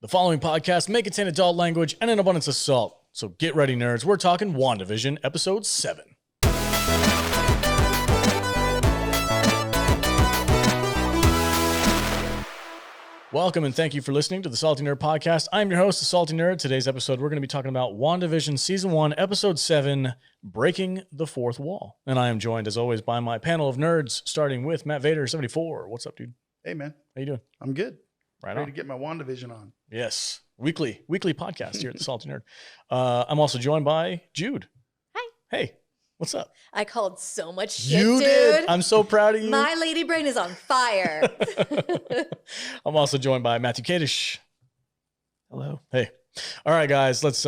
The following podcast may contain adult language and an abundance of salt. So get ready, nerds. We're talking WandaVision, Episode 7. Welcome and thank you for listening to the Salty Nerd Podcast. I'm your host, the Salty Nerd. Today's episode, we're going to be talking about WandaVision Season 1, Episode 7, Breaking the Fourth Wall. And I am joined, as always, by my panel of nerds, starting with Matt Vader, 74. What's up, dude? Hey, man. How you doing? I'm good. Right Ready on. to get my WandaVision on. Yes. Weekly podcast here at the Salty Nerd. I'm also joined by Jude. Hi. Hey, what's up? I called so much shit, You dude. did? I'm so proud of you. My lady brain is on fire. I'm also joined by Matthew Kadish. Hello. Hey. All right, guys, let's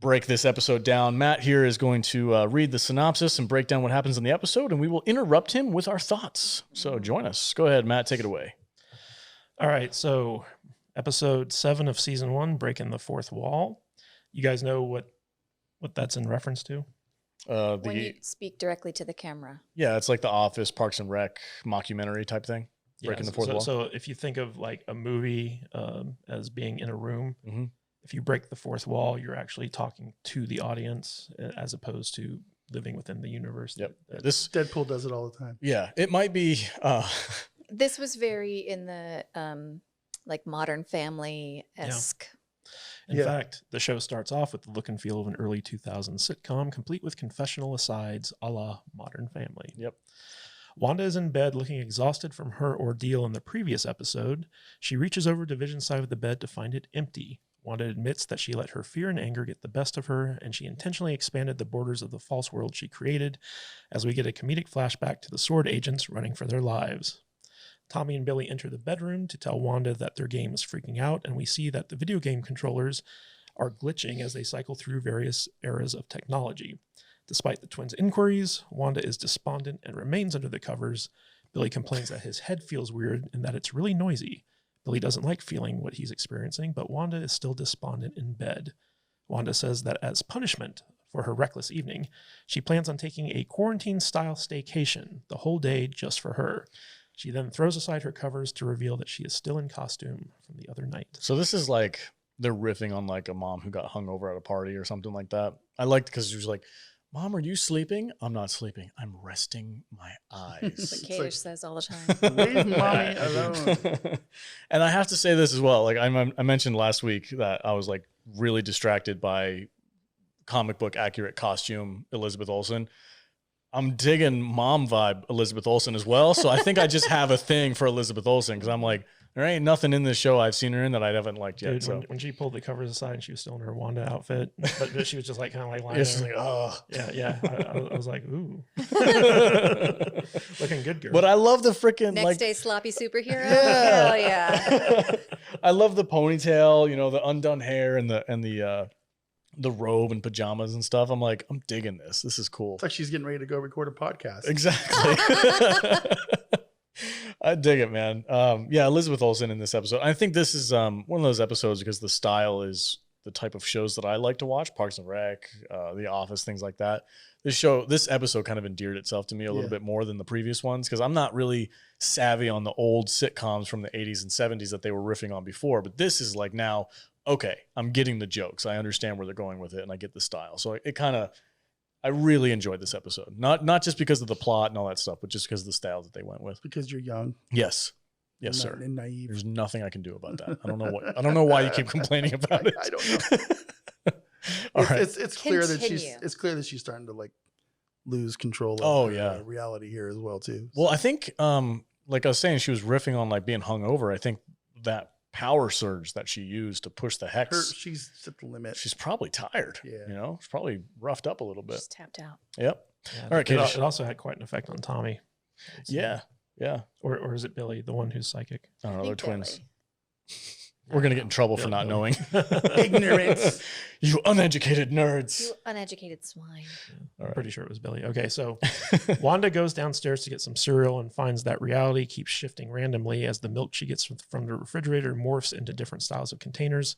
break this episode down. Matt here is going to read the synopsis and break down what happens in the episode, and we will interrupt him with our thoughts. So join us. Go ahead, Matt. Take it away. All right, so episode 7 of season 1, Breaking the Fourth Wall. You guys know what that's in reference to? When you speak directly to the camera. Yeah, it's like the Office, Parks and Rec mockumentary type thing. Breaking the fourth wall. So if you think of like a movie as being in a room, if you break the fourth wall, you're actually talking to the audience as opposed to living within the universe. Yep. This Deadpool does it all the time. Yeah, it might be. This was very in the like Modern Family-esque. In fact, the show starts off with the look and feel of an early 2000s sitcom, complete with confessional asides a la Modern Family. Yep. Wanda is in bed looking exhausted from her ordeal in the previous episode. She reaches over to Vision's side of the bed to find it empty. Wanda admits that she let her fear and anger get the best of her, and she intentionally expanded the borders of the false world she created, as we get a comedic flashback to the Sword agents running for their lives. Tommy and Billy enter the bedroom to tell Wanda that their game is freaking out, and we see that the video game controllers are glitching as they cycle through various eras of technology. Despite the twins' inquiries, Wanda is despondent and remains under the covers. Billy complains that his head feels weird and that it's really noisy. Billy doesn't like feeling what he's experiencing, but Wanda is still despondent in bed. Wanda says that as punishment for her reckless evening, she plans on taking a quarantine-style staycation, the whole day just for her. She then throws aside her covers to reveal that she is still in costume from the other night. So this is like they're riffing on like a mom who got hung over at a party or something like that. I liked because she was like, "Mom, are you sleeping?" "I'm not sleeping. I'm resting my eyes." What Kadish says all the time. Leave mommy alone. And I have to say this as well. Like I mentioned last week that I was like really distracted by comic book accurate costume Elizabeth Olsen. I'm digging mom vibe Elizabeth Olsen as well. So I think I just have a thing for Elizabeth Olsen because I'm like, there ain't nothing in this show I've seen her in that I haven't liked yet. Dude, So when she pulled the covers aside and she was still in her Wanda outfit, but she was just like kind of like lying it's there. just like, oh. Yeah. I was like, ooh. Looking good, girl. But I love the freaking Next like day sloppy superhero? Yeah. Hell yeah. I love the ponytail, you know, the undone hair and the robe and pajamas and stuff. I'm like, I'm digging this. This is cool. It's like she's getting ready to go record a podcast. Exactly. I dig it, man. Yeah, Elizabeth Olsen in this episode. I think this is one of those episodes because the style is the type of shows that I like to watch, Parks and Rec, The Office, things like that. This episode kind of endeared itself to me a little bit more than the previous ones because I'm not really savvy on the old sitcoms from the 80s and 70s that they were riffing on before. But this is like now, okay, I'm getting the jokes. I understand where they're going with it and I get the style. So I really enjoyed this episode. Not just because of the plot and all that stuff, but just because of the style that they went with. Because you're young. Yes. Yes, sir. And naive. There's nothing I can do about that. I don't know why you keep complaining about it. I don't know. All right. It's clear that Continue. she's starting to like lose control of reality here as well too. Well, I think like I was saying, she was riffing on like being hungover. I think that power surge that she used to push the hex. She's at the limit. She's probably tired. Yeah. You know, she's probably roughed up a little bit. She's tapped out. Yep. Yeah, All right, it also had quite an effect on Tommy. Yeah. Yeah. Or is it Billy, the one who's psychic? I don't know. They're twins. Billy. We're going to get in trouble for not knowing. Ignorance. You uneducated nerds. You uneducated swine. I'm pretty sure it was Billy. Okay, so Wanda goes downstairs to get some cereal and finds that reality keeps shifting randomly as the milk she gets from the refrigerator morphs into different styles of containers.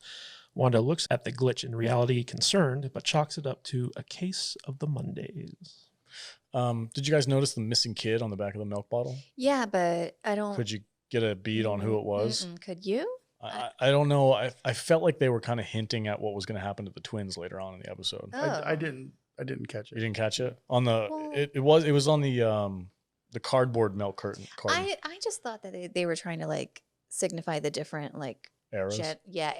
Wanda looks at the glitch in reality, concerned, but chalks it up to a case of the Mondays. Did you guys notice the missing kid on the back of the milk bottle? Yeah, but I don't. Could you get a bead on who it was? Could you? I don't know. I felt like they were kind of hinting at what was going to happen to the twins later on in the episode. Oh. I didn't catch it. You didn't catch it on the. Well- It was on the cardboard milk carton. I just thought that they were trying to like signify the different like Eras.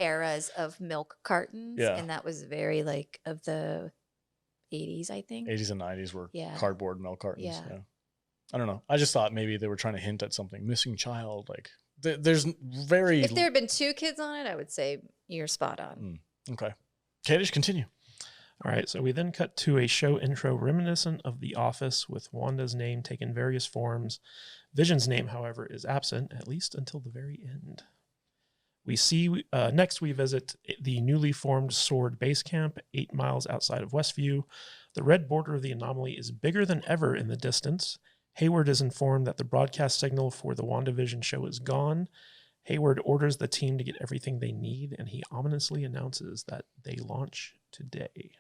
eras of milk cartons. Yeah. And that was very like of the 80s, I think. 80s and 90s were Yeah. cardboard milk cartons. Yeah. Yeah. I don't know. I just thought maybe they were trying to hint at something. Missing child. Like there's very. If there had been 2 kids on it, I would say you're spot on. Okay. Kadish, continue. All right, so we then cut to a show intro reminiscent of The Office with Wanda's name taking various forms. Vision's name, however, is absent, at least until the very end. We see, next we visit the newly formed SWORD base camp 8 miles outside of Westview. The red border of the anomaly is bigger than ever in the distance. Hayward is informed that the broadcast signal for the WandaVision show is gone. Hayward orders the team to get everything they need, and he ominously announces that they launch today.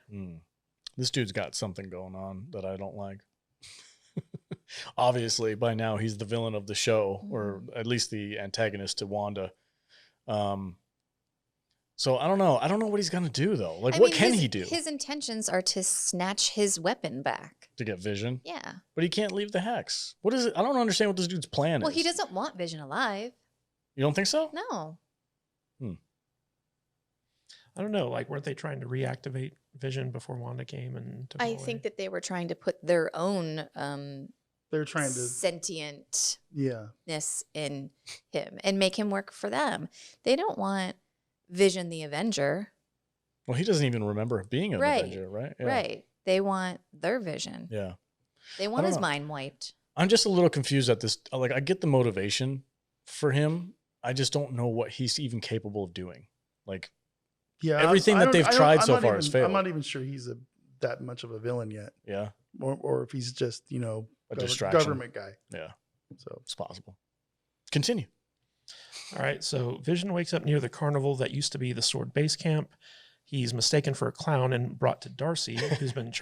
This dude's got something going on that I don't like. Obviously, by now he's the villain of the show, or at least the antagonist to Wanda. So I don't know. I don't know what he's gonna do though. Like, what can he do His intentions are to snatch his weapon back. to get Vision? Yeah. But he can't leave the hex. What is it? I don't understand what this dude's plan Well, is. he doesn't want Vision alive. You don't think so? No. I don't know, like, weren't they trying to reactivate Vision before Wanda came and took him I away? think that they were trying to put their own They're trying to, sentientness yeah. in him and make him work for them. They don't want Vision the Avenger. Well, he doesn't even remember being an Right. Avenger, right? Yeah. Right. They want their Vision. Yeah. They want don't his know. mind wiped. I'm just a little confused at this. Like, I get the motivation for him. I just don't know what he's even capable of doing. Like, Yeah, Everything that they've tried so far has failed. I'm not even sure he's that much of a villain yet, yeah, or if he's just A distraction. government guy. yeah, So it's possible. Continue. All right, so Vision wakes up near the carnival that used to be the SWORD base camp. He's mistaken for a clown and brought to Darcy, who's been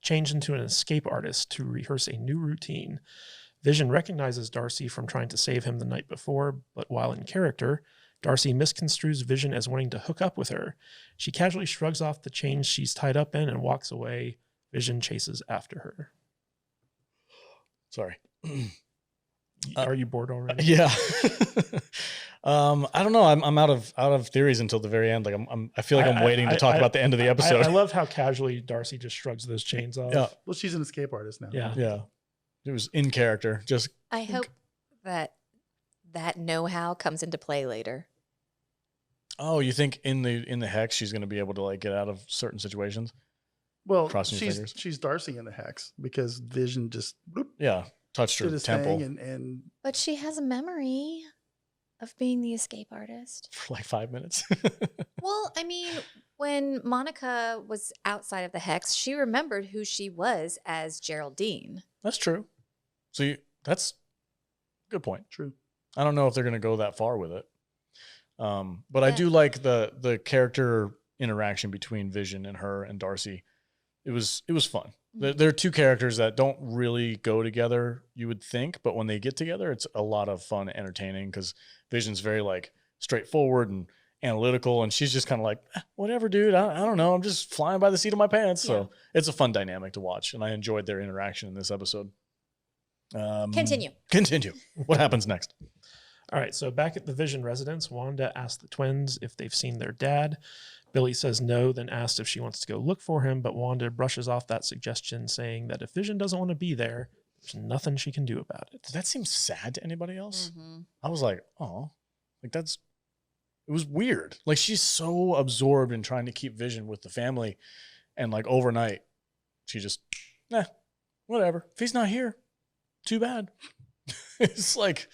changed into an escape artist to rehearse a new routine. Vision recognizes Darcy from trying to save him the night before, but while in character, Darcy misconstrues Vision as wanting to hook up with her. She casually shrugs off the chains she's tied up in and walks away. Vision chases after her. Sorry. Are you bored already? Yeah. I don't know. I'm out of theories until the very end. Like I feel like I'm waiting to talk about the end of the episode. I love how casually Darcy just shrugs those chains off. Yeah. well, she's an escape artist now. Yeah. Yeah. It was in character. Just I hope that know-how comes into play later. oh, you think in the hex she's gonna be able to like get out of certain situations? Well, Crossing your fingers. she's Darcy in the hex because Vision just bloop, Yeah. Touched her did his temple thing and But she has a memory of being the escape artist. for like 5 minutes. Well, I mean, when Monica was outside of the hex, she remembered who she was as Geraldine. That's true. So that's a good point. true. I don't know if they're going to go that far with it. But I Yeah. do like the character interaction between Vision and her and Darcy. It was fun. They're two characters that don't really go together, you would think, but when they get together, it's a lot of fun, entertaining, because Vision's very like straightforward and analytical, and she's just kind of like, whatever, dude. I don't know. I'm just flying by the seat of my pants. So it's a fun dynamic to watch, and I enjoyed their interaction in this episode. Continue. Continue. What happens next? All right, so back at the Vision residence, Wanda asks the twins if they've seen their dad. Billy says no, then asks if she wants to go look for him, but Wanda brushes off that suggestion, saying that if Vision doesn't want to be there, there's nothing she can do about it. Did that seem sad to anybody else? Mm-hmm. I was like, oh, like it was weird. Like she's so absorbed in trying to keep Vision with the family, and like overnight, she just, whatever. If he's not here, too bad. It's like,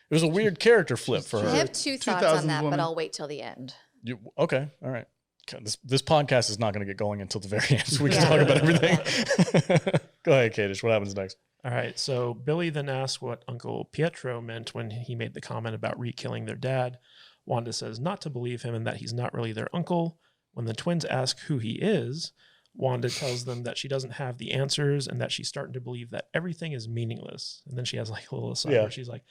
it was a weird character flip for I her. have two thoughts on 2000s that, woman. but I'll wait till the end. Okay, all right. Okay, this podcast is not going to get going until the very end, so we can Yeah. talk about everything. Go ahead, Kadish. What happens next? All right, so Billy then asks what Uncle Pietro meant when he made the comment about re-killing their dad. Wanda says not to believe him and that he's not really their uncle. When the twins ask who he is, Wanda tells them that she doesn't have the answers and that she's starting to believe that everything is meaningless. And then she has like a little aside Yeah. where she's like,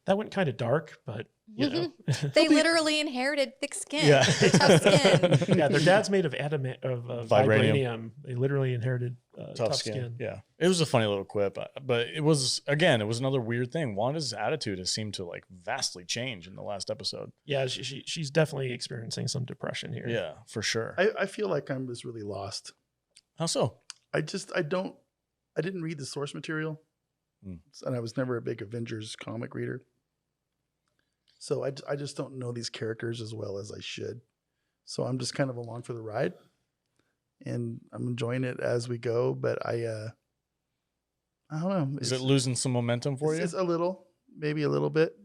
That went kind of dark, but you know. They literally inherited thick skin. Yeah. Tough skin. Yeah, their dad's made of vibranium. They literally inherited tough skin. Yeah, it was a funny little quip, but it was another weird thing. Wanda's attitude has seemed to like vastly change in the last episode. Yeah, she's definitely experiencing some depression here. Yeah, for sure. I feel like I'm just really lost. How so? I didn't read the source material, and I was never a big Avengers comic reader. So I just don't know these characters as well as I should. So I'm just kind of along for the ride, and I'm enjoying it as we go. But I don't know. Is it losing some momentum for you? It's a little, maybe a little bit.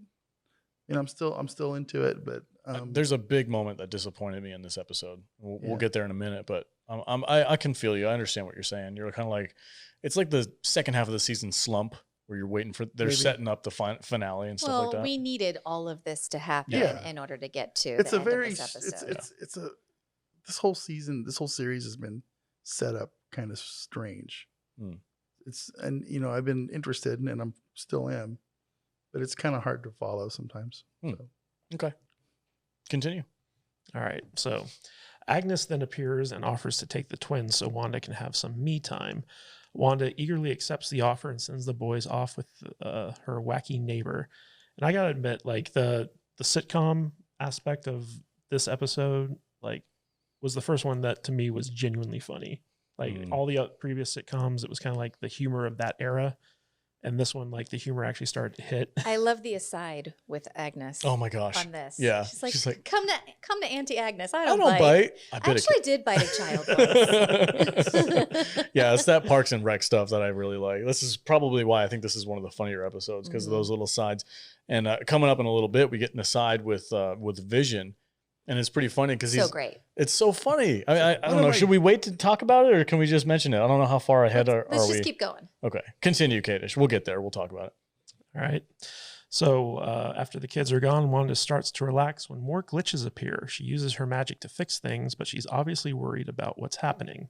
You know, I'm still into it, but there's a big moment that disappointed me in this episode. We'll get there in a minute, but I can feel you. I understand what you're saying. You're kind of like, it's like the second half of the season slump where you're waiting for, they're setting up the finale and stuff like that. We needed all of this to happen in order to get to it's the a end very of this episode. This whole season, this whole series has been set up kind of strange. And you know, I've been interested and I'm still am, but it's kind of hard to follow sometimes. So. Okay. Continue. All right. So Agnes then appears and offers to take the twins so Wanda can have some me time. Wanda eagerly accepts the offer and sends the boys off with her wacky neighbor. And I gotta admit, like the sitcom aspect of this episode, like, was the first one that to me was genuinely funny. Like all the previous sitcoms, it was kind of like the humor of that era. And this one, like the humor actually started to hit. I love the aside with Agnes. Oh my gosh. On this. Yeah. She's like come to Auntie Agnes. I don't bite. I actually did bite a child once. Yeah, it's that Parks and Rec stuff that I really like. This is probably why I think this is one of the funnier episodes, because of those little sides. And coming up in a little bit, we get an aside with Vision. And it's pretty funny because he's great. It's so funny. I don't know. Should we wait to talk about it, or can we just mention it? I don't know how far ahead are we. Let's just keep going. Okay. Continue, Kadish. We'll get there. We'll talk about it. All right. So after the kids are gone, Wanda starts to relax when more glitches appear. She uses her magic to fix things, but she's obviously worried about what's happening.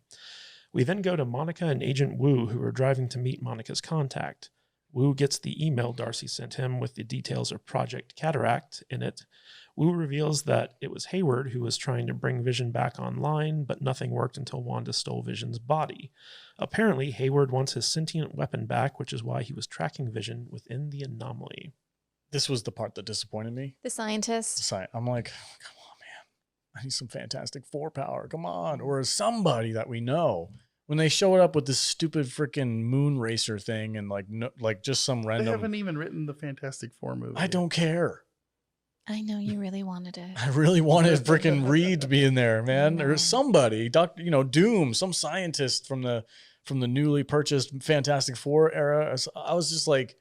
We then go to Monica and Agent Wu, who are driving to meet Monica's contact. Wu gets the email Darcy sent him with the details of Project Cataract in it. Wu reveals that it was Hayward who was trying to bring Vision back online, but nothing worked until Wanda stole Vision's body. Apparently, Hayward wants his sentient weapon back, which is why he was tracking Vision within the anomaly. This was the part that disappointed me. The scientist. I'm like, come on, man. I need some Fantastic Four power. Come on. Or somebody that we know. When they showed up with this stupid freaking moon racer thing and like just some random. They haven't even written the Fantastic Four movie. I don't care. I know you really wanted it. I really wanted freaking Reed to be in there, man, or somebody, Doom, some scientist from the newly purchased Fantastic Four era. I was just like,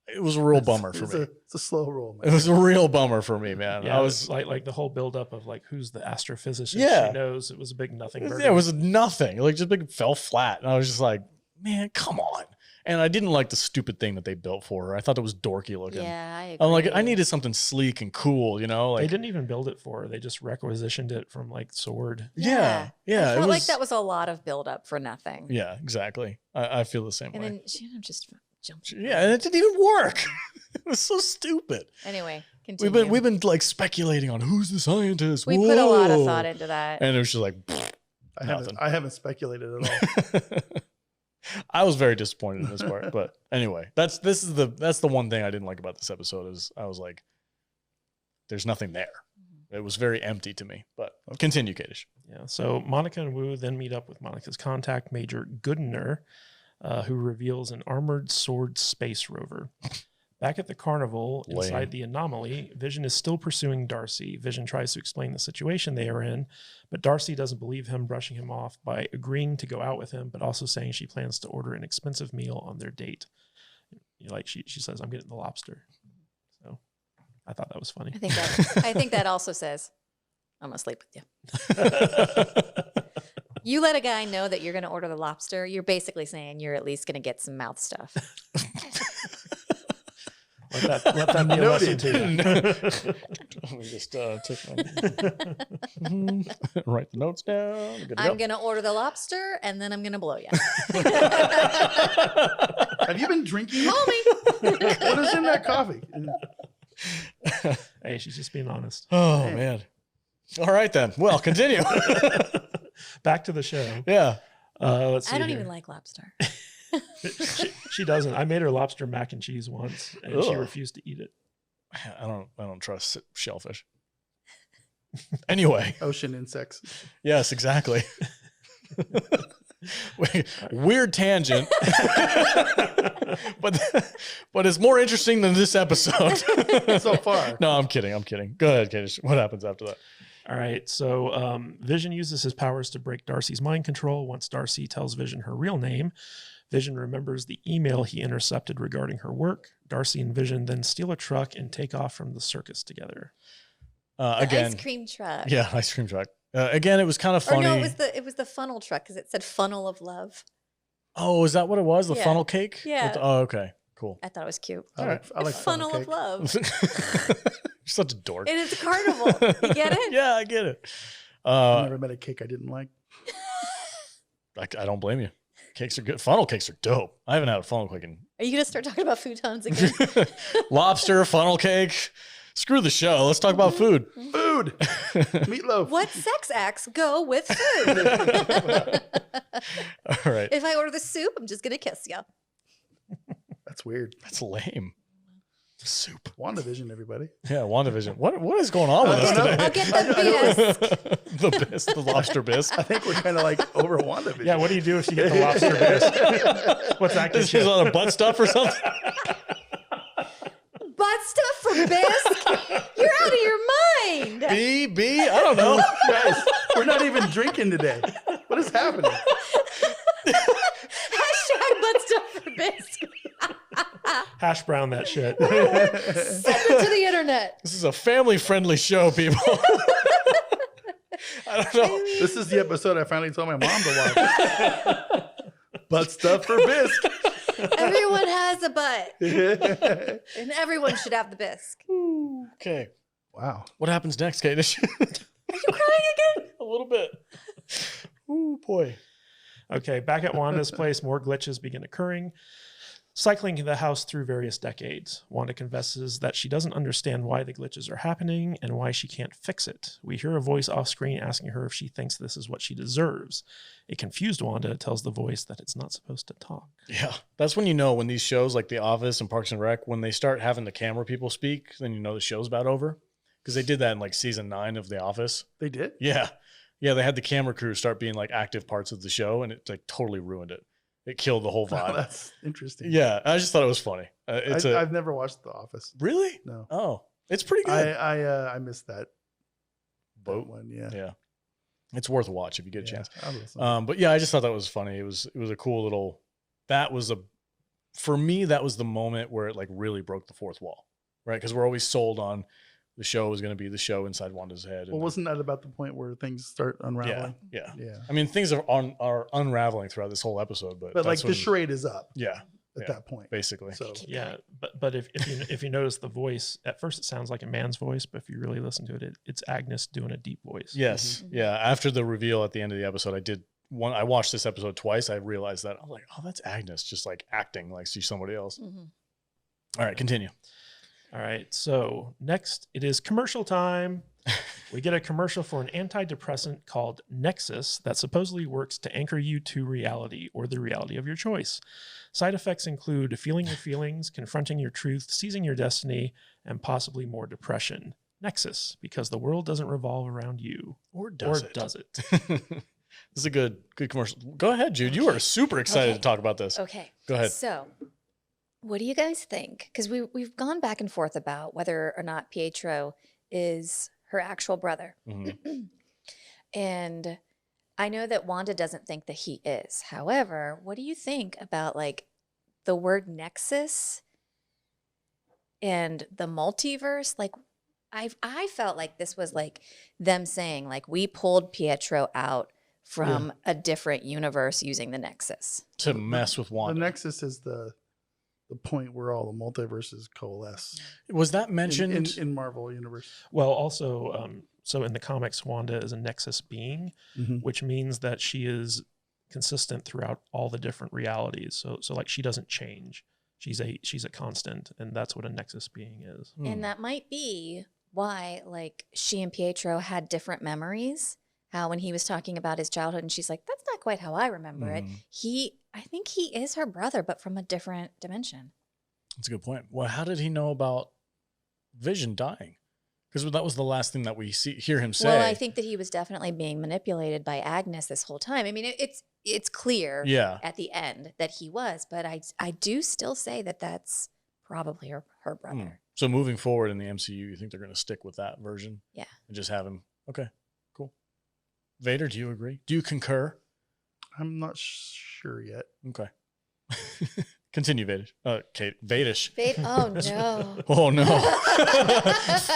it was a real bummer for me. It's a slow roll, man. It was a real bummer for me, man. Yeah, I was like the whole buildup of like who's the astrophysicist she knows. It was a big nothing. Yeah, it was nothing. Like just big fell flat, and I was just like, man, come on. And I didn't like the stupid thing that they built for her. I thought it was dorky looking. Yeah, I agree. I'm like, I needed something sleek and cool, Like they didn't even build it for her. They just requisitioned it from like Sword. Yeah. I felt like that was a lot of buildup for nothing. Yeah, exactly. I feel the same way. And then she just jumped. Yeah, and it didn't even work. It was so stupid. Anyway, continue. We've been like speculating on who's the scientist. We put a lot of thought into that. And it was just like, I haven't speculated at all. I was very disappointed in this part, but anyway, that's the one thing I didn't like about this episode is I was like, there's nothing there. It was very empty to me, but continue, Kadish. Yeah. So Monica and Wu then meet up with Monica's contact, Major Goodner, who reveals an armored sword space rover. Back at the carnival, inside the anomaly, Vision is still pursuing Darcy. Vision tries to explain the situation they are in, but Darcy doesn't believe him, brushing him off by agreeing to go out with him, but also saying she plans to order an expensive meal on their date. Like she says, I'm getting the lobster. So I thought that was funny. I think that also says, I'm going to sleep with you. You let a guy know that you're going to order the lobster, you're basically saying you're at least going to get some mouth stuff. Let that be a lesson to you. Let me just take my write the notes down. I'm going to order the lobster, and then I'm going to blow you. Have you been drinking? Call me. What is in that coffee? Hey, she's just being honest. Oh, Man. man. All right, then. Well, continue. Back to the show. Yeah. Let's see. I don't here. even like lobster. She doesn't. I made her lobster mac and cheese once, and she Ugh. refused to eat it. I don't trust shellfish. Anyway. Ocean insects. Yes, exactly. Weird tangent. but it's more interesting than this episode. So far. No, I'm kidding. Go ahead, Kadish. What happens after that? All right. So Vision uses his powers to break Darcy's mind control. Once Darcy tells Vision her real name, Vision remembers the email he intercepted regarding her work. Darcy and Vision then steal a truck and take off from the circus together. Again, Ice cream truck. yeah, ice cream truck. Again, it was kind of Or funny. no, it was the funnel truck because it said funnel of love. Oh, is that what it was? The Yeah. funnel cake? Yeah. Oh, okay. Cool. I thought it was cute. I like funnel of cake. love. You're such a dork. And it's a carnival. You get it? Yeah, I get it. I never met a cake I didn't like. I don't blame you. Cakes are good. Funnel cakes are dope. I haven't had a funnel cake in Are you gonna start talking about futons again? lobster, funnel cake. Screw the show. Let's talk about food. Food. Meatloaf. What sex acts go with food? All right. If I order the soup, I'm just gonna kiss you. That's weird. That's lame. Soup. WandaVision, everybody. Yeah, WandaVision. What is going on with us today? I'll get the bisque. The bisque, the lobster bisque. I think we're kind of like over WandaVision. Yeah. What do you do if you get the lobster bisque? What's that? This is on a butt stuff or something? Butt stuff for bisque? You're out of your mind. B? I don't know. Guys, we're not even drinking today. What is happening? Hashtag butt stuff for bisque. Hash brown that shit. Send it to the internet. This is a family-friendly show, people. I don't know. This is the episode I finally told my mom to watch. Butt stuff for bisque. Everyone has a butt. And everyone should have the bisque. Okay. Wow. What happens next, Kadish? Are you crying again? A little bit. Ooh, boy. Okay, back at Wanda's place, more glitches begin occurring, cycling the house through various decades. Wanda confesses that she doesn't understand why the glitches are happening and why she can't fix it. We hear a voice off screen asking her if she thinks this is what she deserves. A confused Wanda tells the voice that it's not supposed to talk. Yeah. That's when you know when these shows like The Office and Parks and Rec, when they start having the camera people speak, then you know the show's about over. Because they did that in like season 9 of The Office. They did? Yeah. Yeah, they had the camera crew start being like active parts of the show, and it like totally ruined it. It killed the whole Oh, vibe. that's interesting. Yeah, I just thought it was funny. I've never watched The Office. Really? No. Oh, it's pretty good. I missed that Boat. one. Yeah. Yeah, it's worth a watch if you get a Yeah, chance. I'll listen. But yeah, I just thought that was funny. It was a cool little. For me, that was the moment where it like really broke the fourth wall, right? Because we're always sold on the show was going to be the show inside Wanda's head. Well, wasn't that about the point where things start unraveling? Yeah. Yeah. I mean, things are unraveling throughout this whole episode, but But like that's the when- charade is up Yeah, at that point. basically. So Yeah, but if you notice the voice, at first it sounds like a man's voice, but if you really listen to it, it's Agnes doing a deep voice. Yes. Mhm. Yeah. After the reveal at the end of the episode, I watched this episode twice. I realized that I was like, oh, that's Agnes just like acting like she's somebody else. Mhm. All right, continue. All right, so next it is commercial time. We get a commercial for an antidepressant called Nexus that supposedly works to anchor you to reality or the reality of your choice. Side effects include feeling your feelings, confronting your truth, seizing your destiny, and possibly more depression. Nexus, because the world doesn't revolve around you. Or does Or it? does it? This is a good commercial. Go ahead, Jude. You are super excited Okay. to talk about this. Okay. Go ahead. So, what do you guys think? Because we've gone back and forth about whether or not Pietro is her actual brother. Mhm. And I know that Wanda doesn't think that he is. However, what do you think about like the word nexus and the multiverse? Like I felt like this was like them saying like we pulled Pietro out from a different universe using the nexus. To mess with the Wanda. Nexus is the point where all the multiverses coalesce Was that mentioned? in Marvel universe. Well, also, so in the comics, Wanda is a Nexus being, Mhm. which means that she is consistent throughout all the different realities. So like she doesn't change. She's a constant, and that's what a nexus being is. And that might be why, like, she and Pietro had different memories. How when he was talking about his childhood, and she's like, "That's not quite how I remember it." I think he is her brother, but from a different dimension. That's a good point. Well, how did he know about Vision dying? Because that was the last thing that we hear him say. Well, I think that he was definitely being manipulated by Agnes this whole time. I mean, it's clear at the end that he was, but I do still say that that's probably her brother. So moving forward in the MCU, you think they're going to stick with that version? Yeah. And just have him. Okay, cool. Vader, do you agree? Do you concur? I'm not sure yet. Okay. Continue, Vadish. Kate, Vadish. Oh, no. Oh, no.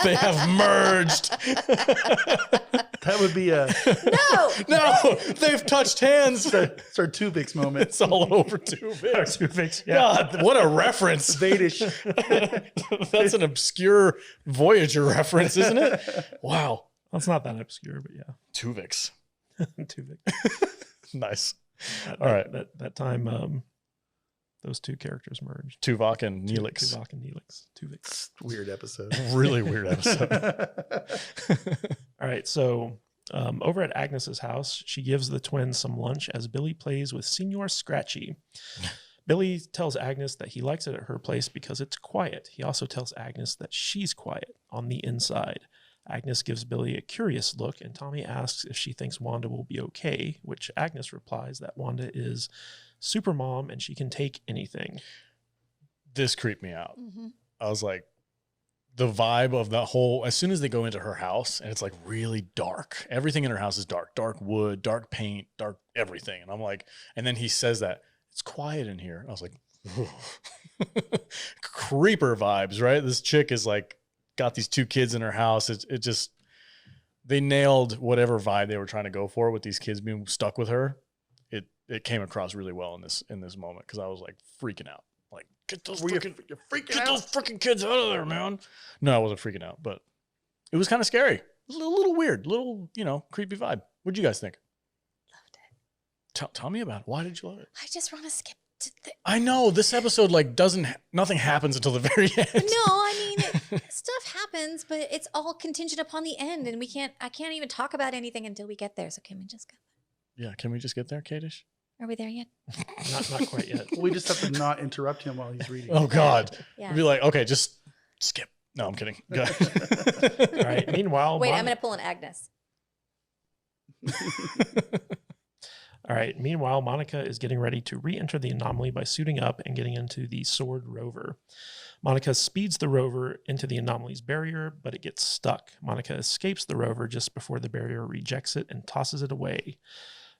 They have merged. That would be a... No! They've touched hands. It's our Tuvix moment. It's all over Tuvix. Tuvix, yeah. God, what a reference. Vadish. That's an obscure Voyager reference, isn't it? Wow. Well, it's not that obscure, but yeah. Tuvix. Tuvix. Nice. All right. That time, those two characters merged. Tuvok and Neelix. Tuvok and Neelix. Tuvix. Weird episode. Really weird episode. All right. So over at Agnes's house, she gives the twins some lunch as Billy plays with Senor Scratchy. Billy tells Agnes that he likes it at her place because it's quiet. He also tells Agnes that she's quiet on the inside. Agnes gives Billy a curious look, and Tommy asks if she thinks Wanda will be okay, which Agnes replies that Wanda is super mom and she can take anything. This creeped me out. I was like, the vibe of that whole, as soon as they go into her house and it's like really dark, everything in her house is dark wood, dark paint, dark everything. And I'm like, and then he says that it's quiet in here. I was like, creeper vibes, right? This chick is like, got these two kids in her house. It just, they nailed whatever vibe they were trying to go for with these kids being stuck with her. It came across really well in this moment because I was like freaking out. Like, get those freaking kids out of there, man. No, I wasn't freaking out, but it was kind of scary. It was a little weird, creepy vibe. What'd you guys think? Loved it. Tell me about it. Why did you love it? I just want to skip to I know this episode nothing happens until the very end. No, I mean, stuff happens, but it's all contingent upon the end, and I can't even talk about anything until we get there. So can we just go? Yeah, can we just get there, Kadish? Are we there yet? Not quite yet. We just have to not interrupt him while he's reading. Oh God. Yeah. Be like, okay, just skip. No, I'm kidding. Go ahead. All right. Meanwhile, wait, I'm going to pull an Agnes. All right. Meanwhile, Monica is getting ready to re-enter the anomaly by suiting up and getting into the Sword rover. Monica speeds the rover into the anomaly's barrier, but it gets stuck. Monica escapes the rover just before the barrier rejects it and tosses it away.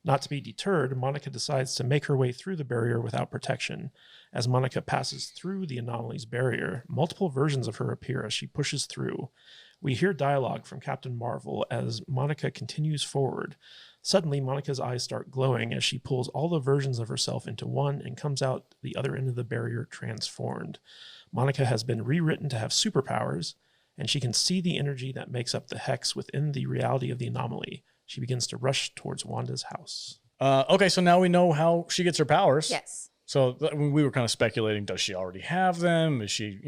Not to be deterred, Monica decides to make her way through the barrier without protection. As Monica passes through the anomaly's barrier, multiple versions of her appear as she pushes through. We hear dialogue from Captain Marvel as Monica continues forward. Suddenly, Monica's eyes start glowing as she pulls all the versions of herself into one and comes out the other end of the barrier transformed. Monica has been rewritten to have superpowers, and she can see the energy that makes up the hex within the reality of the anomaly. She begins to rush towards Wanda's house. Okay, so now we know how she gets her powers. Yes. So we were kind of speculating, does she already have them? Is she,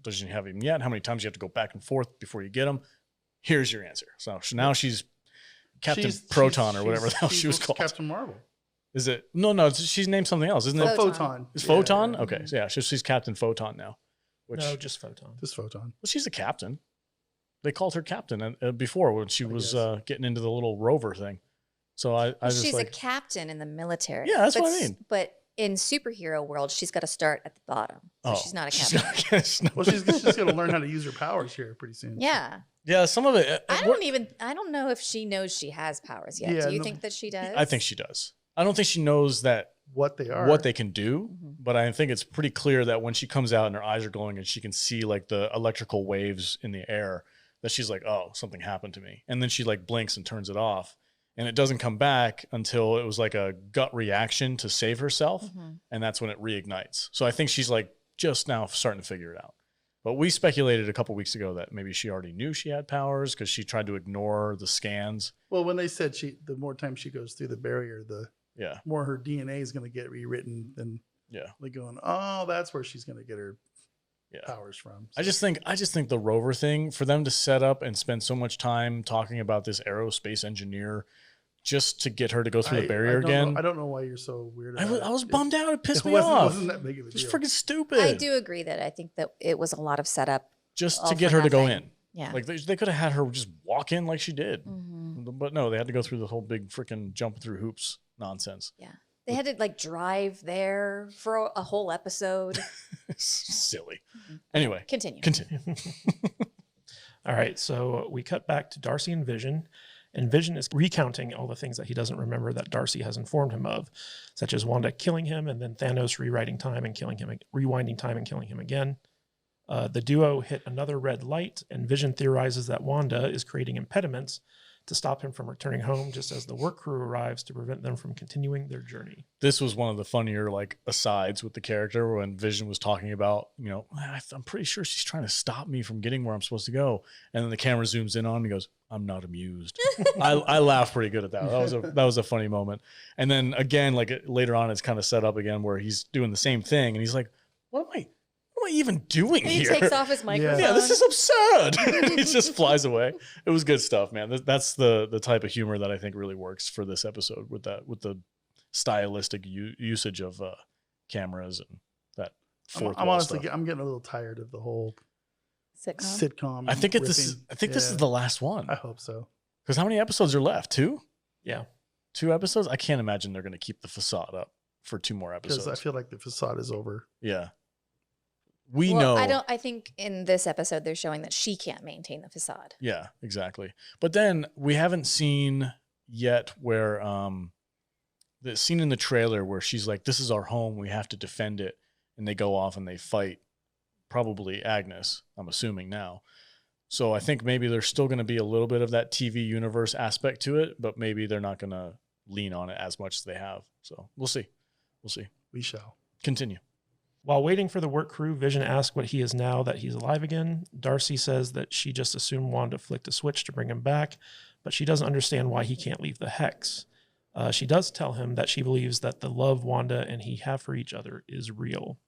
does she have them yet? How many times you have to go back and forth before you get them? Here's your answer. So now she's Captain Proton or whatever the hell she was called. Captain Marvel. Is it? No, she's named something else, isn't it? Photon. Is Photon? Okay, so yeah, she's Captain Photon now. No, just Photon. Just Photon. Well, she's a captain. They called her captain before when she was getting into the little rover thing. So I just she's a captain in the military. Yeah, that's what I mean. But in superhero world, she's got to start at the bottom. So she's not a captain. Well, she's going to learn how to use her powers here pretty soon. Yeah. Yeah, some of it. I don't know if she knows she has powers yet. Do you think that she does? I think she does. I don't think she knows that what they can do, but I think it's pretty clear that when she comes out and her eyes are glowing and she can see like the electrical waves in the air, that she's like, oh, something happened to me. And then she like blinks and turns it off. And it doesn't come back until it was like a gut reaction to save herself. And that's when it reignites. So I think she's like just now starting to figure it out. But we speculated a couple weeks ago that maybe she already knew she had powers because she tried to ignore the scans. Well, when they said the more time she goes through the barrier, the Yeah. more her DNA is going to get rewritten than like going, oh, that's where she's going to get her powers from. So. I just think the rover thing, for them to set up and spend so much time talking about this aerospace engineer just to get her to go through the barrier again. I don't know why you're so weird about I was bummed out. It pissed me It off. wasn't that big of a deal. It's freaking stupid. I do agree that I think that it was a lot of setup. Just to get her to go in. Yeah. Like they could have had her just walk in like she did. But no, they had to go through the whole big freaking jump through hoops nonsense. Yeah. They had to like drive there for a whole episode. Silly. Anyway. Continue. All right. So we cut back to Darcy and Vision. And Vision is recounting all the things that he doesn't remember that Darcy has informed him of, such as Wanda killing him and then Thanos rewinding time and killing him again. The duo hit another red light, and Vision theorizes that Wanda is creating impediments to stop him from returning home just as the work crew arrives to prevent them from continuing their journey. This was one of the funnier like asides with the character when Vision was talking about, I'm pretty sure she's trying to stop me from getting where I'm supposed to go. And then the camera zooms in on him and goes, I'm not amused. I laughed pretty good at that. That was a funny moment. And then again, like later on, it's kind of set up again where he's doing the same thing. And he's like, what am I even doing he here? He takes off his microphone. Yeah, this is absurd. He just flies away. It was good stuff, man. That's the type of humor that I think really works for this episode with the stylistic usage of cameras and that. I'm honestly, I'm getting a little tired of the whole sitcom. I think this is the last one. I hope so. Because how many episodes are left? 2? Yeah. 2 episodes? I can't imagine they're going to keep the facade up for 2 more episodes. Because I feel like the facade is over. Yeah. We know. I think in this episode they're showing that she can't maintain the facade. Yeah, exactly. But then we haven't seen yet where the scene in the trailer where she's like, this is our home, we have to defend it. And they go off and they fight probably Agnes, I'm assuming now. So I think maybe there's still going to be a little bit of that TV universe aspect to it, but maybe they're not going to lean on it as much as they have. So we'll see. We shall. Continue. While waiting for the work crew, Vision asks what he is now that he's alive again. Darcy says that she just assumed Wanda flicked a switch to bring him back, but she doesn't understand why he can't leave the Hex. She does tell him that she believes that the love Wanda and he have for each other is real.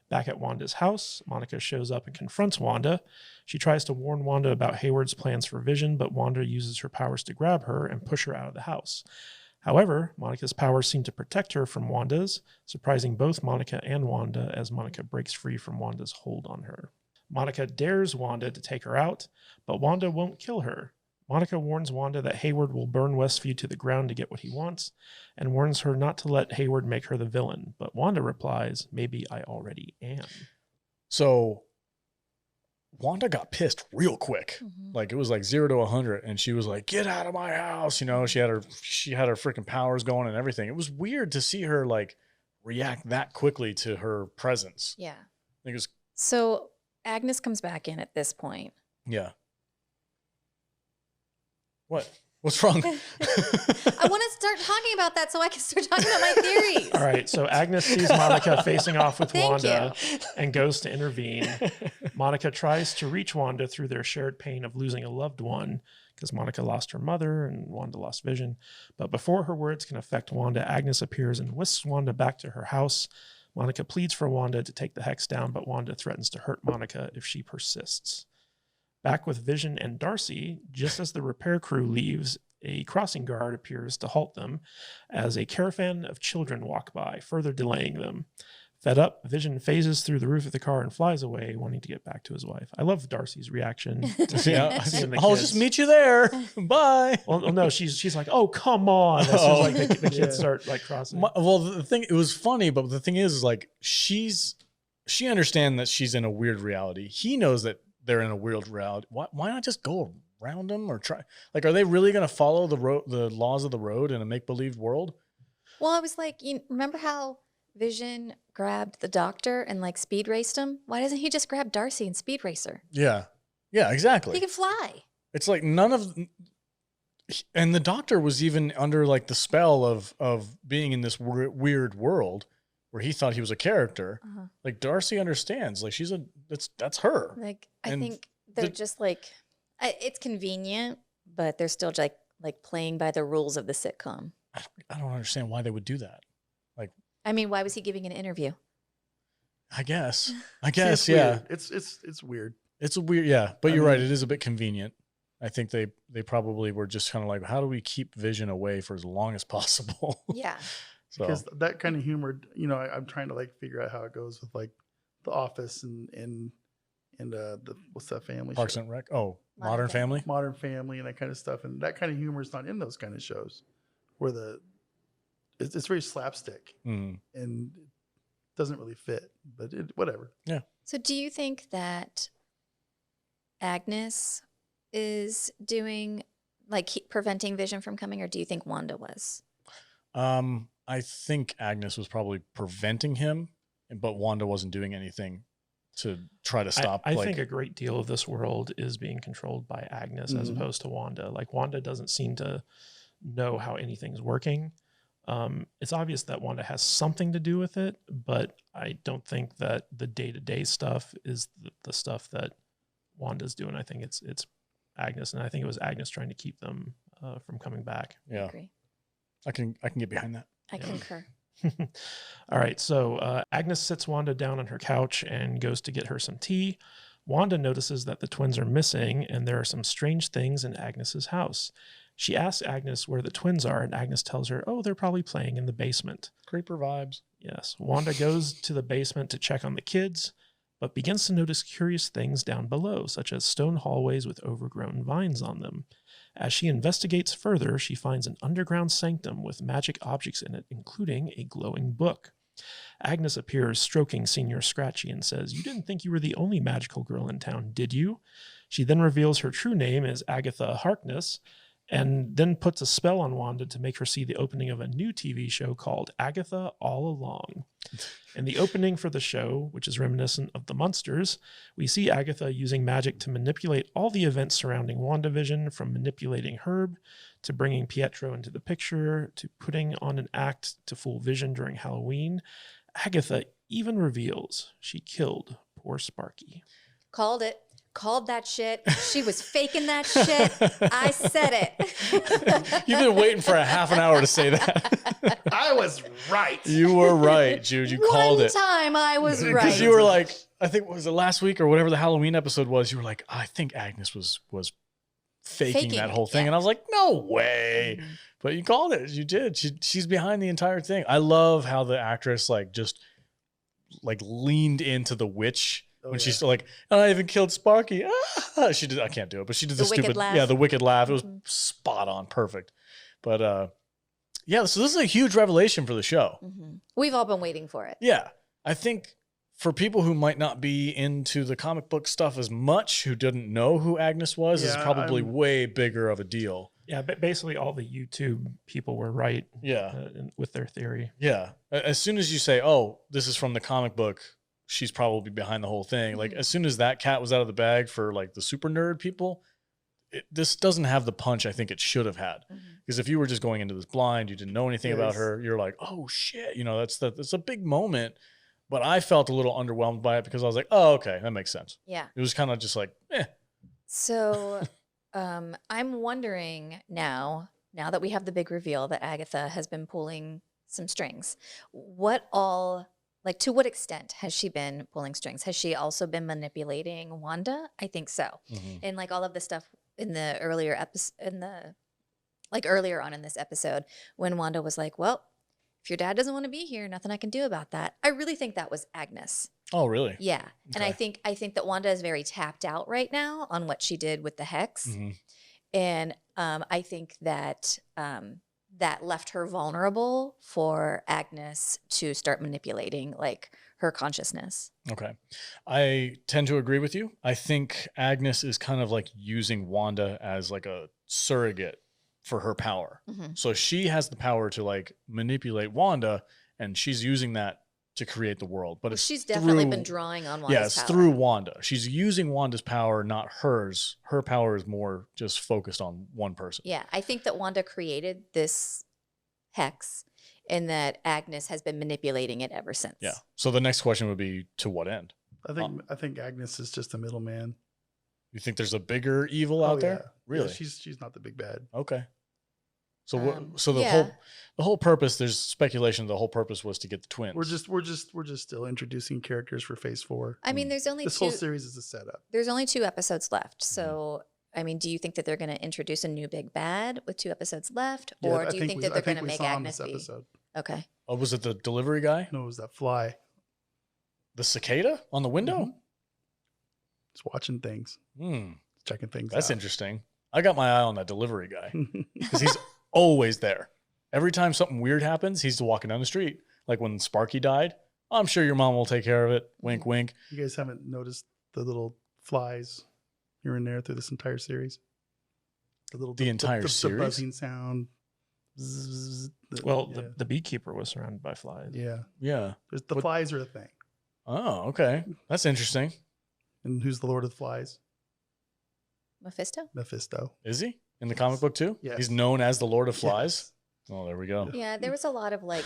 Back at Wanda's house, Monica shows up and confronts Wanda. She tries to warn Wanda about Hayward's plans for Vision, but Wanda uses her powers to grab her and push her out of the house. However, Monica's powers seem to protect her from Wanda's, surprising both Monica and Wanda as Monica breaks free from Wanda's hold on her. Monica dares Wanda to take her out, but Wanda won't kill her. Monica warns Wanda that Hayward will burn Westview to the ground to get what he wants, and warns her not to let Hayward make her the villain. But Wanda replies, maybe I already am. So Wanda got pissed real quick. Like it was like 0 to 100, and she was like, "Get out of my house!" She had her freaking powers going and everything. It was weird to see her like react that quickly to her presence. Yeah. I think it was. So Agnes comes back in at this point. Yeah. What? What's wrong? I want to start talking about that so I can start talking about my theories. All right, so Agnes sees Monica facing off with Wanda and goes to intervene. Monica tries to reach Wanda through their shared pain of losing a loved one, because Monica lost her mother and Wanda lost Vision. But before her words can affect Wanda, Agnes appears and whisks Wanda back to her house. Monica pleads for Wanda to take the Hex down, but Wanda threatens to hurt Monica if she persists. Back with Vision and Darcy, just as the repair crew leaves, a crossing guard appears to halt them as a caravan of children walk by, further delaying them. Fed up, Vision phases through the roof of the car and flies away, wanting to get back to his wife. I love Darcy's reaction to seeing the I'll kids. just meet you there. Bye. Well, no, she's like, oh, come on. As soon as like the kids start like crossing. Well, the thing, it was funny, but the thing is like she understands that she's in a weird reality. He knows that they're in a weird reality. Why not just go around them or try? Like, are they really going to follow the laws of the road in a make-believe world? Well, I was like, remember how Vision grabbed the doctor and like speed raced him? Why doesn't he just grab Darcy and speed race her? Yeah, exactly. He can fly. It's like and the doctor was even under like the spell of being in this weird world where he thought he was a character. Like Darcy understands, like that's her. Like I think they're just like, it's convenient, but they're still like playing by the rules of the sitcom. I don't understand why they would do that. Like, I mean, why was he giving an interview? I guess, See, yeah. weird. It's weird. It's a weird, yeah. But I you're right. mean- It is a bit convenient. I think they probably were just kind of like, how do we keep Vision away for as long as possible? Yeah. So Because that kind of humor, you know, I'm trying to like figure out how it goes with like The Office and the what's that family Parks show? and Rec. Oh, Modern Modern Family. Modern Family and that kind of stuff, and that kind of humor is not in those kind of shows, where it's very slapstick Mm. and it doesn't really fit. But whatever. So do you think that Agnes is doing like preventing Vision from coming, or do you think Wanda was? I think Agnes was probably preventing him, but Wanda wasn't doing anything to try to stop. I think a great deal of this world is being controlled by Agnes as Mhm. opposed to Wanda. Like Wanda doesn't seem to know how anything's working. It's obvious that Wanda has something to do with it, but I don't think that the day-to-day stuff is the stuff that Wanda's doing. I think it's Agnes, and I think it was Agnes trying to keep them from coming back. I yeah, agree. I can get behind that. I concur. All right, so Agnes sits Wanda down on her couch and goes to get her some tea. Wanda notices that the twins are missing and there are some strange things in Agnes's house. She asks Agnes where the twins are, and Agnes tells her, oh, they're probably playing in the basement. Creeper vibes. Yes, Wanda goes to the basement to check on the kids, but begins to notice curious things down below, such as stone hallways with overgrown vines on them. As she investigates further, she finds an underground sanctum with magic objects in it, including a glowing book. Agnes appears, stroking Senior Scratchy, and says, you didn't think you were the only magical girl in town, did you? She then reveals her true name is Agatha Harkness, and then puts a spell on Wanda to make her see the opening of a new TV show called Agatha All Along. In the opening for the show, which is reminiscent of the Munsters, we see Agatha using magic to manipulate all the events surrounding WandaVision, from manipulating Herb to bringing Pietro into the picture to putting on an act to fool Vision during Halloween. Agatha even reveals she killed poor Sparky. Called it. Called that shit. She was faking that shit. I said it. You've been waiting for a half an hour to say that. I was right. You were right, Jude. You called it. One time I was Because right. you were like, I think, was it last week or whatever the Halloween episode was? You were like, I think Agnes was faking that it, whole thing. yeah. And I was like, no way. Mhm. But you called it. You did. She's behind the entire thing. I love how the actress just leaned into the witch Oh, when yeah. she's like, and I even killed Sparky. Ah! She did. I can't do it, but she did the The wicked stupid, laugh. yeah, the wicked laugh. It was Mhm. spot on, perfect. But yeah. So this is a huge revelation for the show. Mhm. We've all been waiting for it. Yeah, I think for people who might not be into the comic book stuff as much, who didn't know who Agnes was, is Yeah, probably I'm- way bigger of a deal. Yeah, but basically all the YouTube people were right Yeah, with their theory. yeah. As soon as you say, "Oh, this is from the comic book," she's probably behind the whole thing. Like Mhm. as soon as that cat was out of the bag for the super nerd people, this doesn't have the punch I think it should have had. Mhm. Because if you were just going into this blind, you didn't know anything about Yes. her, you're like, "Oh shit," that's a big moment. But I felt a little underwhelmed by it because I was like, "Oh, okay, that makes sense." Yeah. It was kind of just like, eh. So I'm wondering now that we have the big reveal that Agatha has been pulling some strings, what all, to what extent has she been pulling strings? Has she also been manipulating Wanda? I think so. Mhm. And all of the stuff in the earlier episode, earlier on in this episode, when Wanda was like, well, if your dad doesn't want to be here, nothing I can do about that. I really think that was Agnes. Oh, really? Yeah. And Okay. I think that Wanda is very tapped out right now on what she did with the hex. Mhm. And I think that that left her vulnerable for Agnes to start manipulating her consciousness. Okay. I tend to agree with you. I think Agnes is kind of using Wanda as a surrogate for her power. Mhm. So she has the power to manipulate Wanda, and she's using that to create the world. But it's She's definitely through- been drawing on Wanda's Yeah, it's power. through Wanda. She's using Wanda's power, not hers. Her power is more just focused on one person. Yeah, I think that Wanda created this hex and that Agnes has been manipulating it ever since. Yeah. So the next question would be, to what end? I think Agnes is just a middleman. You think there's a bigger evil out there? Yeah. Really? Yeah, she's not the big bad. Okay. So so the whole purpose, there's speculation the whole purpose was to get the twins. We're just still introducing characters for Phase 4. I mean, there's only this whole series is a setup. There's only 2 episodes left. So, I mean, do you think that they're going to introduce a new big bad with 2 episodes left? Or do you think that they're going to make Agnes be? Okay. Oh, was it the delivery guy? No, it was that fly. The cicada on the window? Mm-hmm. It's watching things. Checking things That's out. interesting. I got my eye on that delivery guy because he's always there. Every time something weird happens, he's walking down the street. Like when Sparky died, I'm sure your mom will take care of it. Wink, wink. You guys haven't noticed the little flies here and there through this entire series? The entire series? The buzzing sound. Zzz, the beekeeper was surrounded by flies. Yeah. Yeah. The flies are a thing. Oh, okay. That's interesting. And who's the Lord of the Flies? Mephisto. Is he? In the comic book too? Yes. He's known as the Lord of Flies? Yes. Oh, there we go. Yeah, there was a lot of like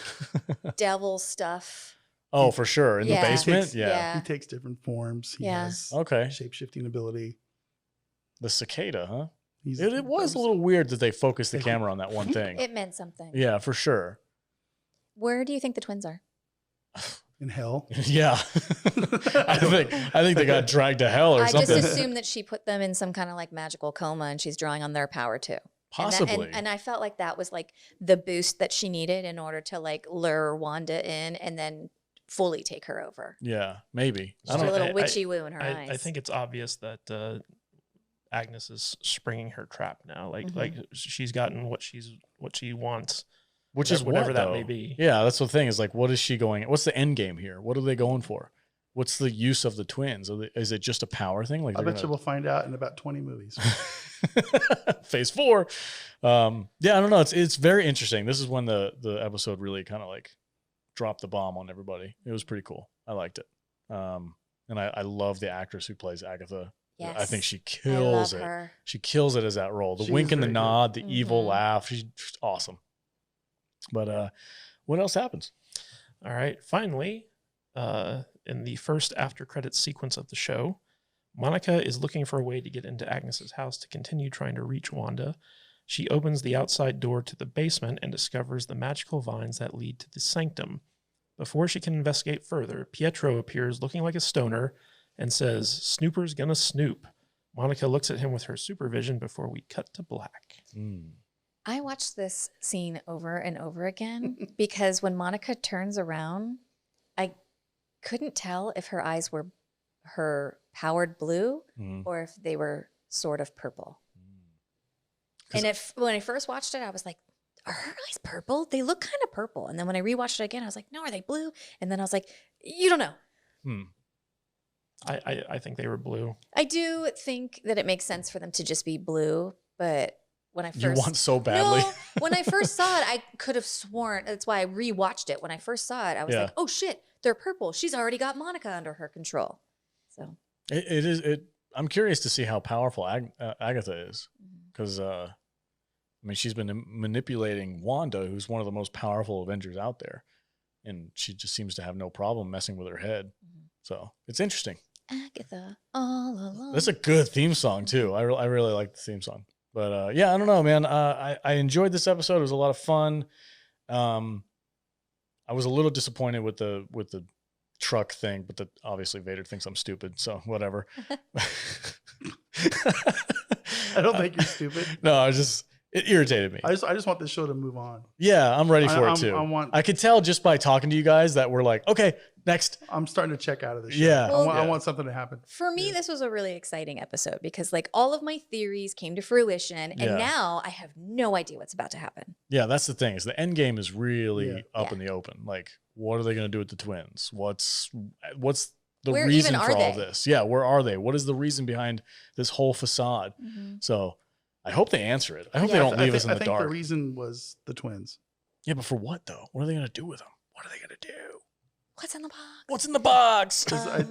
devil stuff. Oh, for sure. In the basement? He takes different forms. He has shape-shifting ability. The cicada, huh? It was a little weird that they focused the camera on that one thing. It meant something. Yeah, for sure. Where do you think the twins are? In hell. Yeah. I think they got dragged to hell or something. I just assumed that she put them in some kind of like magical coma and she's drawing on their power too. Possibly. And I felt like that was like the boost that she needed in order to like lure Wanda in and then fully take her over. Yeah, maybe. Just a little witchy woo in her eyes. I think it's obvious that Agnes is springing her trap now. Like she's gotten what she wants. Which is whatever that may be. Yeah, that's the thing is like, what is she going? What's the end game here? What are they going for? What's the use of the twins? Is it just a power thing? Like I bet you we'll find out in about 20 movies. Phase 4. Yeah, I don't know. It's very interesting. This is when the episode really kind of like dropped the bomb on everybody. It was pretty cool. I liked it. And I love the actress who plays Agatha. Yes. I think she kills it. Her. She kills it as that role. The wink and the nod, the evil laugh. She's awesome. But what else happens? All right. Finally, in the first after credits sequence of the show, Monica is looking for a way to get into Agnes's house to continue trying to reach Wanda. She opens the outside door to the basement and discovers the magical vines that lead to the sanctum. Before she can investigate further, Pietro appears looking like a stoner and says, "Snooper's gonna snoop." Monica looks at him with her supervision before we cut to black. I watched this scene over and over again because when Monica turns around, I couldn't tell if her eyes were her powered blue or if they were sort of purple. And when I first watched it, I was like, are her eyes purple? They look kind of purple. And then when I rewatched it again, I was like, no, are they blue? And then I was like, you don't know. I think they were blue. I do think that it makes sense for them to just be blue, but when I first you want so badly. No, when I first saw it, I could have sworn that's why I rewatched it. When I first saw it, I was like, "Oh shit, they're purple. She's already got Monica under her control." So it is. I'm curious to see how powerful Agatha is, because I mean, she's been manipulating Wanda, who's one of the most powerful Avengers out there, and she just seems to have no problem messing with her head. So it's interesting. Agatha all alone. That's a good theme song too. I really like the theme song. But yeah, I don't know, man. I enjoyed this episode. It was a lot of fun. I was a little disappointed with the truck thing, but obviously Vader thinks I'm stupid, so whatever. I don't think you're stupid. No, it irritated me. I just want this show to move on. Yeah, I'm ready for it too. I could tell just by talking to you guys that we're like, okay, next. I'm starting to check out of the show. Yeah, I want something to happen. For me, this was a really exciting episode because like all of my theories came to fruition, and now I have no idea what's about to happen. Yeah, that's the thing. Is the end game is really up in the open. Like, what are they going to do with the twins? What's the reason for all this? Yeah, where are they? What is the reason behind this whole facade? So I hope they answer it. I hope they don't leave us in the dark. I think the reason was the twins. Yeah, but for what though? What are they going to do with them? What are they going to do? What's in the box? What's in the box?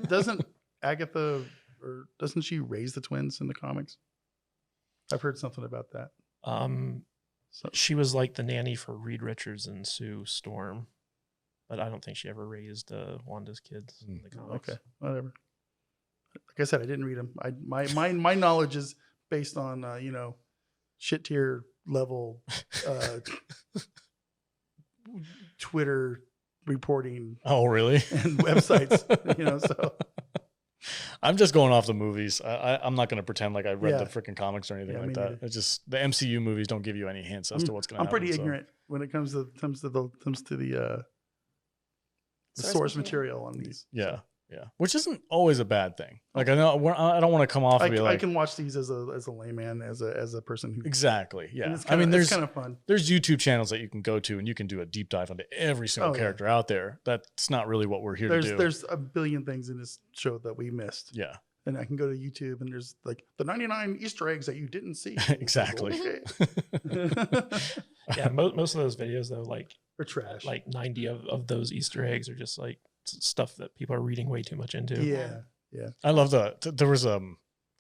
Doesn't Agatha, or doesn't she raise the twins in the comics? I've heard something about that. She was like the nanny for Reed Richards and Sue Storm, but I don't think she ever raised Wanda's kids in the comics. Okay, whatever. Like I said, I didn't read them. My knowledge is based on shit tier level Twitter reporting Oh, really? and websites, so. I'm just going off the movies. I'm not going to pretend like I read Yeah. the freaking comics or anything Yeah, like me that. neither. It's just the MCU movies don't give you any hints as to what's going to I'm happen. pretty so. ignorant when it comes to the source material on these. Yeah. Yeah. Which isn't always a bad thing. Like I don't want to come off and be like, I can watch these as a layman, as a person who exactly. Yeah. It's it's kind of fun. There's YouTube channels that you can go to and you can do a deep dive into every single character out there. That's not really what we're here to do. There's a billion things in this show that we missed. Yeah. And I can go to YouTube and there's like the 99 Easter eggs that you didn't see. Exactly. Okay. Yeah, most of those videos though, like Or trash. like 90 of those Easter eggs are just like stuff that people are reading way too much into. Yeah. I love there was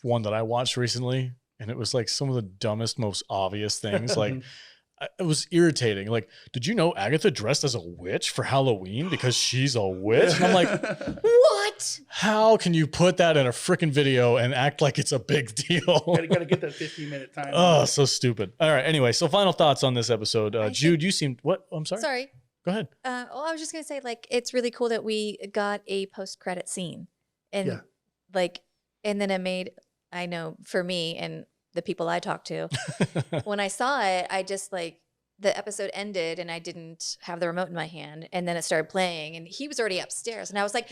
one that I watched recently and it was like some of the dumbest, most obvious things. Like it was irritating. Like, did you know Agatha dressed as a witch for Halloween because she's a witch? And I'm like, What? how can you put that in a freaking video and act like it's a big deal? Gotta get that 15-minute time. Oh, so stupid. All right. Anyway, so final thoughts on this episode. Jude, you seemed what? I'm sorry. Sorry. Go ahead. Well, I was just gonna say, like, it's really cool that we got a post-credit scene, and and then it made, I know for me and the people I talked to, when I saw it, I just like the episode ended and I didn't have the remote in my hand, and then it started playing, and he was already upstairs, and I was like,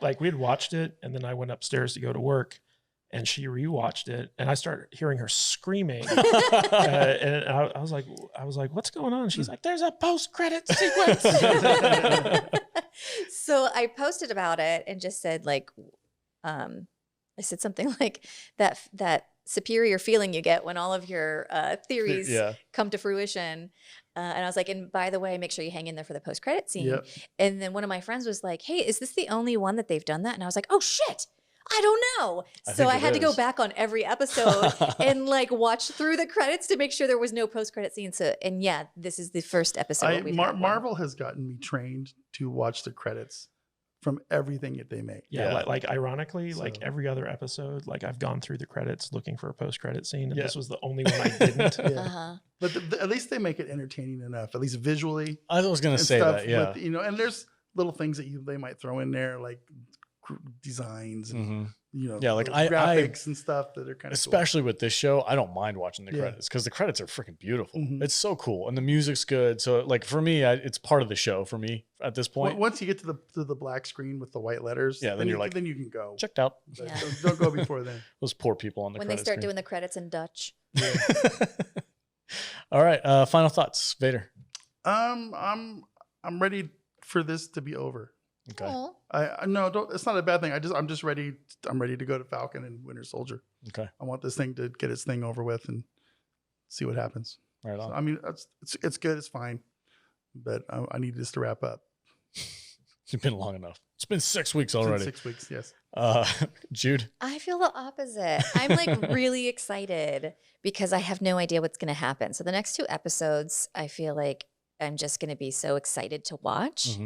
like we'd watched it, and then I went upstairs to go to work. And she rewatched it, and I started hearing her screaming. And I was like, "What's going on?" She's like, "There's a post-credit sequence." So I posted about it and just said, like, I said something like that superior feeling you get when all of your theories come to fruition. And I was like, and by the way, make sure you hang in there for the post-credit scene. Yep. And then one of my friends was like, "Hey, is this the only one that they've done that?" And I was like, "Oh shit, I don't know." So I had to go back on every episode and like watch through the credits to make sure there was no post-credit scene. So, and yeah, this is the first episode. Marvel has gotten me trained to watch the credits from everything that they make. Yeah. Like ironically, like every other episode, like I've gone through the credits looking for a post-credit scene, and this was the only one I didn't. But at least they make it entertaining enough, at least visually. I was going to say that, yeah. With, and there's little things that they might throw in there, like designs and like graphics and stuff that are kind of especially cool. With this show, I don't mind watching the credits because the credits are freaking beautiful. It's so cool, and the music's good. So like for me, it's part of the show for me at this point. Once you get to the black screen with the white letters, then you're like, then you can go checked out. Don't go before then. Those poor people on the when credits they start screen. doing the credits in Dutch. All right, final thoughts, Vader. I'm ready for this to be over. Okay. No, it's not a bad thing. I'm just ready. I'm ready to go to Falcon and Winter Soldier. Okay. I want this thing to get its thing over with and see what happens. Right on. So, I mean, it's good. It's fine, but I need this to wrap up. It's been long enough. It's been 6 weeks already. 6 weeks, yes. Jude? I feel the opposite. I'm like really excited because I have no idea what's going to happen. So the next 2 episodes, I feel like I'm just going to be so excited to watch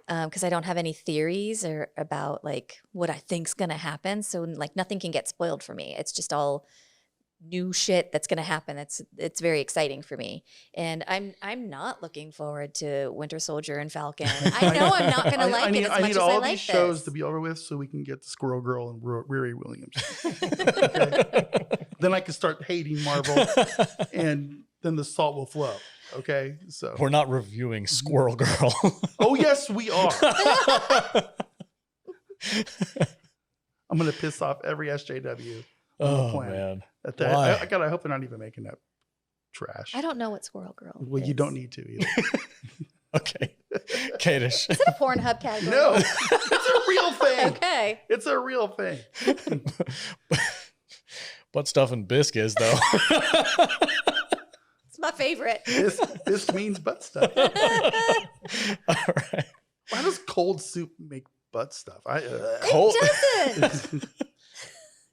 because I don't have any theories or about like what I think's going to happen. So like nothing can get spoiled for me. It's just all new shit that's going to happen. It's very exciting for me, and I'm not looking forward to Winter Soldier and Falcon. I know I'm not going to like it as much as I like this. I need all these shows to be over with so we can get the Squirrel Girl and Riri Williams. Okay? Then I can start hating Marvel, and then the salt will flow. Okay, so we're not reviewing Squirrel Girl. Oh yes, we are. I'm going to piss off every SJW. Oh man. I hope they're not even making that trash. I don't know what Squirrel Girl Well, is. you don't need to either. Okay. Kadish. Is it a Pornhub category? No, it's a real thing. Okay. It's a real thing. Butt stuff and bisque is though. It's my favorite. This means butt stuff. All right. Why does cold soup make butt stuff? It doesn't.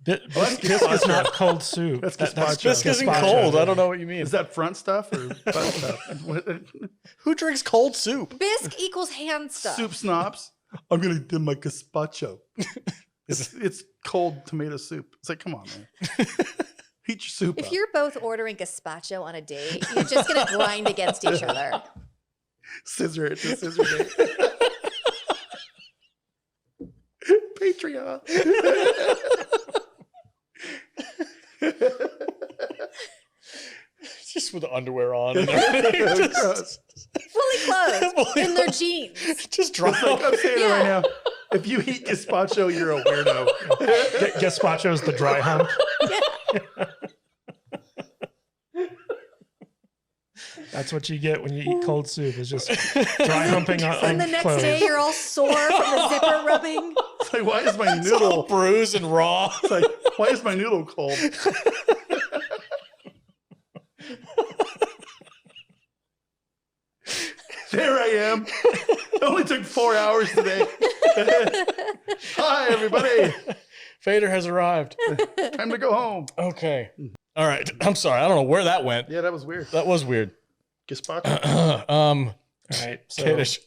Bisque is not cold soup. That's Bisque isn't cold. I don't know what you mean. Is that front stuff or butt stuff? Who drinks cold soup? Bisque equals hand stuff. Soup snobs. I'm gonna do my gazpacho. It's cold tomato soup. It's like, come on, man. Heat your soup If up. you're both ordering gazpacho on a date, you're just going to grind against each other. Scissor it to scissor date. Patreon. Just with the underwear on and everything. Gross. Fully clothed in their jeans. Just drop. It's like, I'm saying it right now. If you eat gazpacho, you're a weirdo. Gazpacho's the dry hump. That's what you get when you eat cold soup. Is just dry humping on And the next clothes. day, you're all sore from the zipper rubbing. It's like, why is my It's all noodle? bruised and raw. It's like, why is my noodle cold? There I am. It only took 4 hours today. Hi, everybody. Vader has arrived. Time to go home. Okay. All right. I'm sorry. I don't know where that went. Yeah, that was weird. That was weird. Gazpacho. All right. So Kiddish.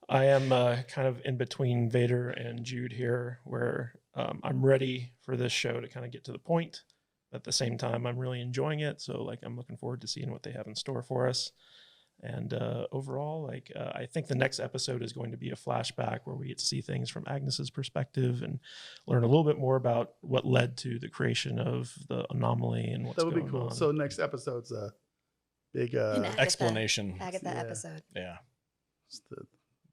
I am kind of in between Vader and Jude here, where I'm ready for this show to kind of get to the point. At the same time, I'm really enjoying it. So like, I'm looking forward to seeing what they have in store for us. And overall, like, I think the next episode is going to be a flashback where we get to see things from Agnes's perspective and learn a little bit more about what led to the creation of the anomaly and what's That would be going cool. on. So next episode's a big An Agatha- Explanation. Agatha Yeah. episode. Yeah.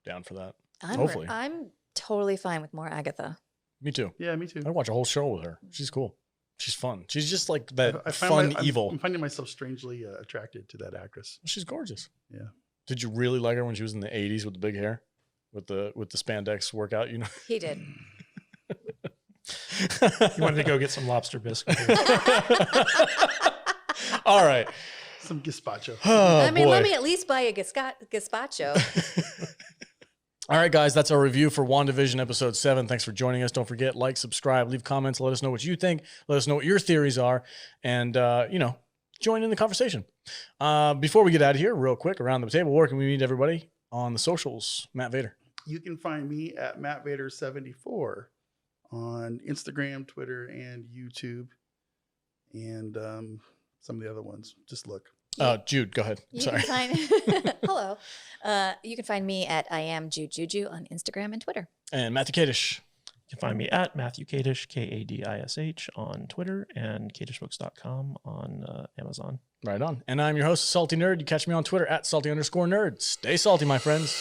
Down for that. Hopefully. I'm totally fine with more Agatha. Me too. yeah, me too. I'd watch a whole show with her. She's cool. She's fun. She's just like that I find fun I'm evil. finding myself strangely attracted to that actress. She's gorgeous. Yeah. Did you really like her when she was in the 80s with the big hair? With the spandex workout, you know? He did. You wanted to go get some lobster biscuit. All right. Some gazpacho. Oh, I mean, boy. let me at least buy a gazpacho. All right, guys, that's our review for WandaVision episode 7. Thanks for joining us. Don't forget, like, subscribe, leave comments, let us know what you think. Let us know what your theories are, and, join in the conversation. Before we get out of here, real quick, around the table, where can we meet everybody on the socials? Matt Vader. You can find me at MattVader74 on Instagram, Twitter, and YouTube, and some of the other ones. Just look. Jude, go ahead. You Sorry. can find hello. You can find me at I am Jude Juju on Instagram and Twitter. And Matthew Kadish. You can find me at Matthew Kadish, Kadish, on Twitter and kadishbooks.com on Amazon. Right on. And I'm your host, Salty Nerd. You catch me on Twitter at salty_nerd. Stay salty, my friends.